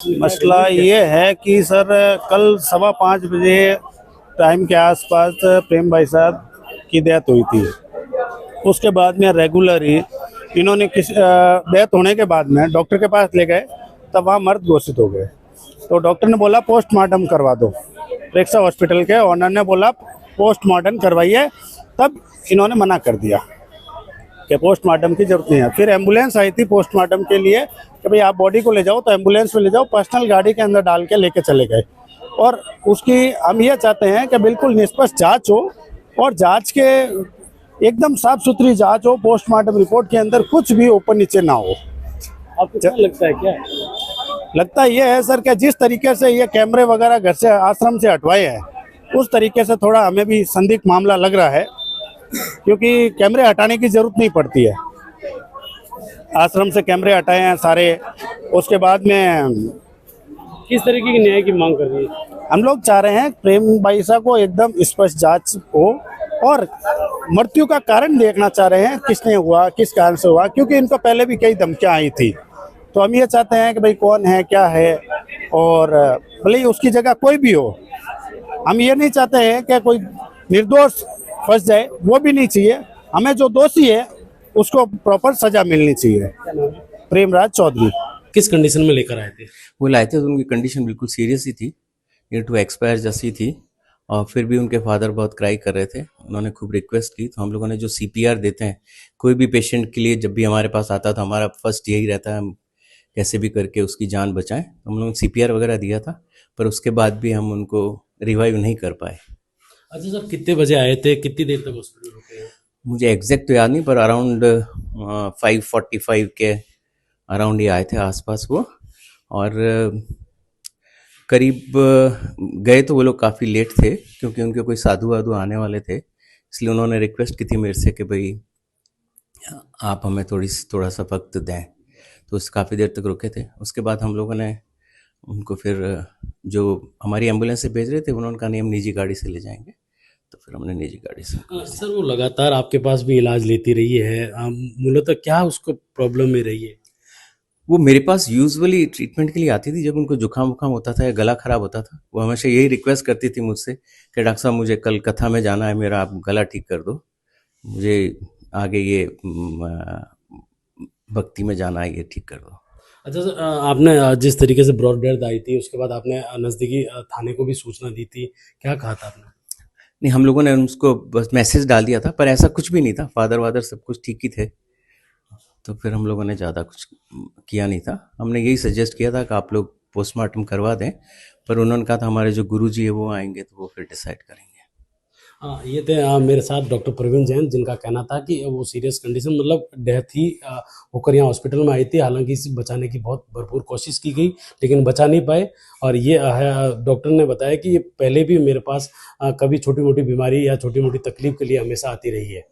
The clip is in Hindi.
मसला ये है कि सर कल 5:15 बजे टाइम के आसपास प्रेम भाई साहब की डेथ हुई थी। उसके बाद में रेगुलर ही इन्होंने डेथ होने के बाद में डॉक्टर के पास ले गए, तब वहाँ मर्द घोषित हो गए। तो डॉक्टर ने बोला पोस्टमार्टम करवा दो। प्रेक्षा हॉस्पिटल के ऑनर ने बोला पोस्टमार्टम करवाइए, तब इन्होंने मना कर दिया कि पोस्टमार्टम की जरूरत नहीं है। फिर एम्बुलेंस आई थी पोस्टमार्टम के लिए कि भाई आप बॉडी को ले जाओ, तो एम्बुलेंस में ले जाओ, पर्सनल गाड़ी के अंदर डाल के लेके चले गए। और उसकी हम ये चाहते हैं कि बिल्कुल निष्पक्ष जांच हो, और जांच के एकदम साफ सुथरी जांच हो। पोस्टमार्टम रिपोर्ट के अंदर कुछ भी ऊपर नीचे ना हो। आपको क्या लगता है? क्या लगता ये है सर कि जिस तरीके से ये कैमरे वगैरह घर से आश्रम से हटवाए हैं, उस तरीके से थोड़ा हमें भी संदिग्ध मामला लग रहा है, क्योंकि कैमरे हटाने की जरूरत नहीं पड़ती है। आश्रम से कैमरे हटाए हैं सारे। उसके बाद में किस तरीके की न्याय की मांग कर रही है? हम लोग चाह रहे हैं प्रेम भाई साहब को एकदम स्पष्ट जांच हो, और मृत्यु का कारण देखना चाह रहे हैं, किसने हुआ, किस कारण से हुआ, क्योंकि इनको पहले भी कई धमकियां आई थी। तो हम ये चाहते हैं कि भाई कौन है, क्या है, और भले ही उसकी जगह कोई भी हो। हम ये नहीं चाहते हैं कि कोई निर्दोष फंस जाए, वो भी नहीं चाहिए। हमें जो दोषी है उसको प्रॉपर सजा मिलनी चाहिए। प्रेमराज चौधरी। किस कंडीशन में लेकर आए थे? वो लाए थे तो उनकी कंडीशन बिल्कुल सीरियस ही थी, नियर टू एक्सपायर जैसी थी। और फिर भी उनके फादर बहुत क्राई कर रहे थे, उन्होंने खूब रिक्वेस्ट की। तो हम लोगों ने जो सीपीआर देते हैं कोई भी पेशेंट के लिए, जब भी हमारे पास आता था हमारा फर्स्ट यही रहता है, हम कैसे भी करके उसकी जान बचाएं। तो हम लोगों ने सीपीआर वगैरह दिया था, पर उसके बाद भी हम उनको रिवाइव नहीं कर पाए। अच्छा सर, कितने बजे आए थे, कितनी देर तक हॉस्पिटल रुके हैं? मुझे एग्जैक्ट तो याद नहीं, पर अराउंड 5:45 के अराउंड ही आए थे आसपास वो। और करीब गए तो वो लोग काफ़ी लेट थे, क्योंकि उनके कोई साधु वाधु आने वाले थे, इसलिए उन्होंने रिक्वेस्ट की थी मेरे से कि भाई आप हमें थोड़ा सा वक्त दें। तो उस काफ़ी देर तक रुके थे। उसके बाद हम लोगों ने उनको फिर जो हमारी एम्बुलेंस से भेज रहे थे, उन्होंने कहा नहीं हम निजी गाड़ी से ले जाएंगे। तो फिर हमने निजी गाड़ी से। सर, वो लगातार आपके पास भी इलाज लेती रही है, मूलतः क्या उसको प्रॉब्लम में रही है? वो मेरे पास यूजुअली ट्रीटमेंट के लिए आती थी जब उनको जुकाम वुकाम होता था या गला खराब होता था। वो हमेशा यही रिक्वेस्ट करती थी मुझसे कि डॉक्टर साहब मुझे कल कथा में जाना है, मेरा आप गला ठीक कर दो, मुझे आगे ये भक्ति में जाना है, ये ठीक कर दो। अच्छा सर, आपने जिस तरीके से ब्रॉड डेथ आई थी, उसके बाद आपने नज़दीकी थाने को भी सूचना दी थी, क्या कहा था आपने? नहीं, हम लोगों ने उसको बस मैसेज डाल दिया था, पर ऐसा कुछ भी नहीं था। फादर वादर सब कुछ ठीक ही थे। तो फिर हम लोगों ने ज़्यादा कुछ किया नहीं था। हमने यही सजेस्ट किया था कि आप लोग पोस्टमार्टम करवा दें, पर उन्होंने कहा था हमारे जो गुरुजी है वो आएंगे तो वो फिर डिसाइड करेंगे। हाँ, ये थे मेरे साथ डॉक्टर प्रवीण जैन, जिनका कहना था कि वो सीरियस कंडीशन, मतलब डेथ ही होकर यहाँ हॉस्पिटल में आई थी। हालांकि इसे बचाने की बहुत भरपूर कोशिश की गई, लेकिन बचा नहीं पाए। और ये डॉक्टर ने बताया कि ये पहले भी मेरे पास कभी छोटी मोटी बीमारी या छोटी मोटी तकलीफ के लिए हमेशा आती रही है।